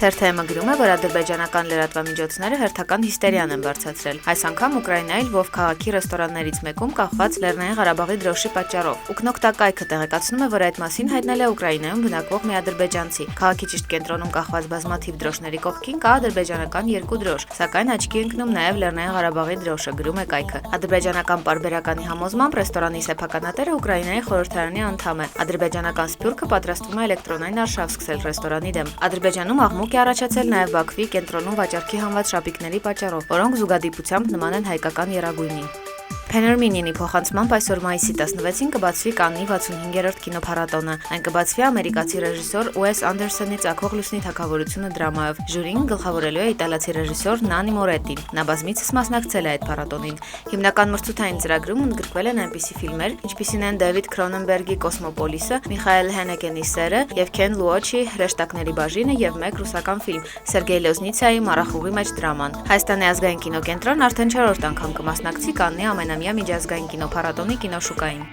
Թերթ-ը գրում է, որ ադրբեջանական լրատվամիջոցները հերթական հիստերիան են բարձրացրել։ Այս անգամ Ուկրաինայի Լվով քաղաքի ռեստորաններից մեկում կախված Լեռնային Ղարաբաղի դրոշի պատճառով։ Ուկնոկտակայքը տեղեկացնում է, որ այդ մասին հայտնել է Ուկրաինայում բնակվող մի ադրբեջանցի։ Քաղաքի ճիշտ կենտրոնում կախված բազմաթիվ դրոշների կողքին կա ադրբեջանական երկու դրոշ, սակայն աչքի ընկնում նաև Լեռնային Ղարաբաղի դրոշը, գրում է կայքը։ Ադրբեջանական պարբերականի համոզմամբ ռեստորանի սեփականատերը Ուկրաինայի խորհրդարանի անդամ է։ Ադրբեջանական սփյուռքը պատրաստվում է էլեկտրոնային արշավ սկսել ռեստորանի դեմ։ Ադրբեջանում աղմուկ է առաջացել նաև Բաքվի կենտրոնում վաճառքի հանված շապիկների պատճառով, որոնք զուգադիպությամբ նման են հայկական եռագույնի։ Փեներմինինի փոխանցմամբ այսօր մայիսի 16-ին կբացվի Կաննի 65-րդ կինոփառատոնը։ Այն կբացվի ամերիկացի ռեժիսոր Ուես Անդերսոնի «Ծագող լուսնի թագավորությունը» դրամայով։ Ժյուրին գլխավորելու է իտալացի ռեժիսոր Նանի Մորետին։ Նա բազմիցս մասնակցել է այդ փառատոնին։ Հիմնական մրցութային ծրագրում ընդգրկվել են այնպիսի ֆիլմեր, ինչպիսին են Դեվիդ Քրոնենբերգի «Կոսմոպոլիսը», Միխայել Հենեկենի «Սերը» եւ Քեն Լուոչի «Հրեշտակների բաժինը» եւ մեկ ռուսական ֆիլմ՝ Սերգեյ Լոզնիցիայի «Մառախուղի մեջ դրաման»։ Հայաստանի ազգային կինոկենտրոնն արդեն 4-րդ անգամ կմասնակցի Կաննի ամենամյա միջազգային կինոփառատոնի կինոշուկային։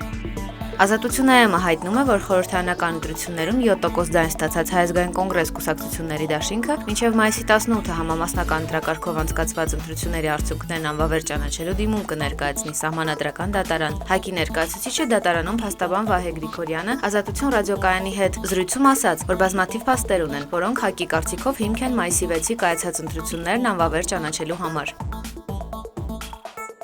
Ազատություն-ը հայտնում է, որ խորհրդարանական ընտրություններում 7% ձայն ստացած Հայ ազգային կոնգրես կուսակցությունների դաշինքը մինչև մայիսի 18-ը համամասնական ընտրակարգով անցկացված ընտրությունների արդյունքներն անվավեր ճանաչելու դիմում կներկայացնի Սահմանադրական դատարան։ ՀԱԿ-ի ներկայացուցիչը դատարանում փաստաբան Վահե Գրիգորյանը Ազատություն ռադիոկայանի հետ զրույցում ասաց, որ բազմաթիվ փաստեր ունեն, որոնք ՀԱԿ-ի կարծիքով հիմք են մայիսի 6-ի կայացած ընտրություններն անվավեր ճանաչելու համար։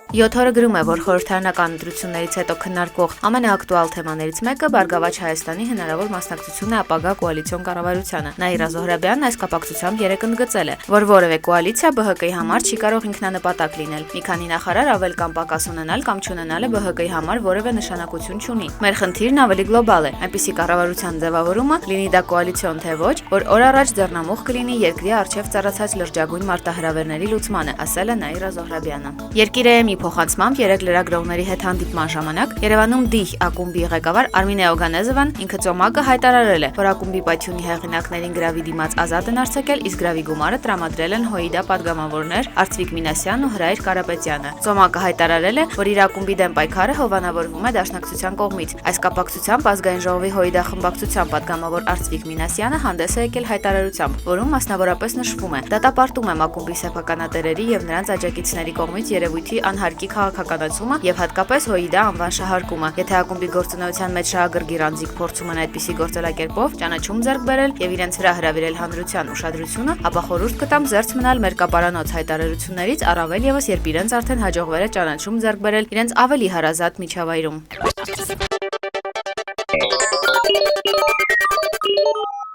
7 օրը գրում է, որ խորհրդարանական ընտրություններից հետո քննարկվող ամենաակտուալ թեմաներից մեկը Բարգավաճ Հայաստանի հնարավոր մասնակցությունն է ապագա կոալիցիոն կառավարությանը։ Նաիրա Զոհրաբյանն այս կապակցությամբ երեկ ընդգծել է, որ որևէ կոալիցիա ԲՀԿ-ի համար չի կարող ինքնանպատակ լինել։ Մի քանի նախարար ավել կամ պակաս ունենալ կամ չունենալը ԲՀԿ-ի համար որևէ նշանակություն չունի։ Մեր խնդիրն ավելի գլոբալ է, այնպիսի կառավարության ձևավորումը, լինի դա կոալիցիոն թե ոչ, որ օր առաջ ձեռնամուխ կլինի երկրի առջև ծառացած լրջագույն մարտահրավերների լուծմանը, ասել է Նաիրա Զոհրաբյանը։ Երկիր փոխանցմամբ երեք լրագրողների հետ հանդիպման ժամանակ Երևանում ԴԻՀ ակումբի ղեկավար Արմինե Օգանեզովան ինքը ծոմակը հայտարարել է, որ ակումբի պայթյունի հեղինակներին գրավի դիմաց ազատ են արձակել, իսկ գրավի գումարը տրամադրել են ՀՅԴ падգամավորներ Արծվիկ Մինասյանն ու Հրայր Կարապետյանը։ Ծոմակը հայտարարել է, որ իր ակումբի դեմ պայքարը հովանավորվում է Դաշնակցության կողմից։ Այս կապակցությամբ Ազգային ժողովի ՀՅԴ խմբակցության падգամավոր Արծվիկ Մինասյանը հանդես է եկել հայտարարությամբ, որում մասնավորապես նշվում է. դատապարտում եմ ակումբի սեփականատերերի եւ նրանց աջակիցների կողմից երևույթի անհարկի քաղաքականացումը եւ հատկապես ՀՅԴ անվան շահարկումը։ Եթե ակումբի գործունեության մեջ շահագրգիռ անձիկ փորձում են այդպիսի գործելակերպով ճանաչում ձեռք բերել եւ իրենց վրա հրավիրել հանրության ուշադրությունը, ապա խորհուրդ կտամ զերծ մնալ մերկապարանոց հայտարարություններից, առավել եւս երբ իրենց արդեն հաջողվել է ճանաչում ձեռք բերել իրենց ավելի հարազատ միջավայրում։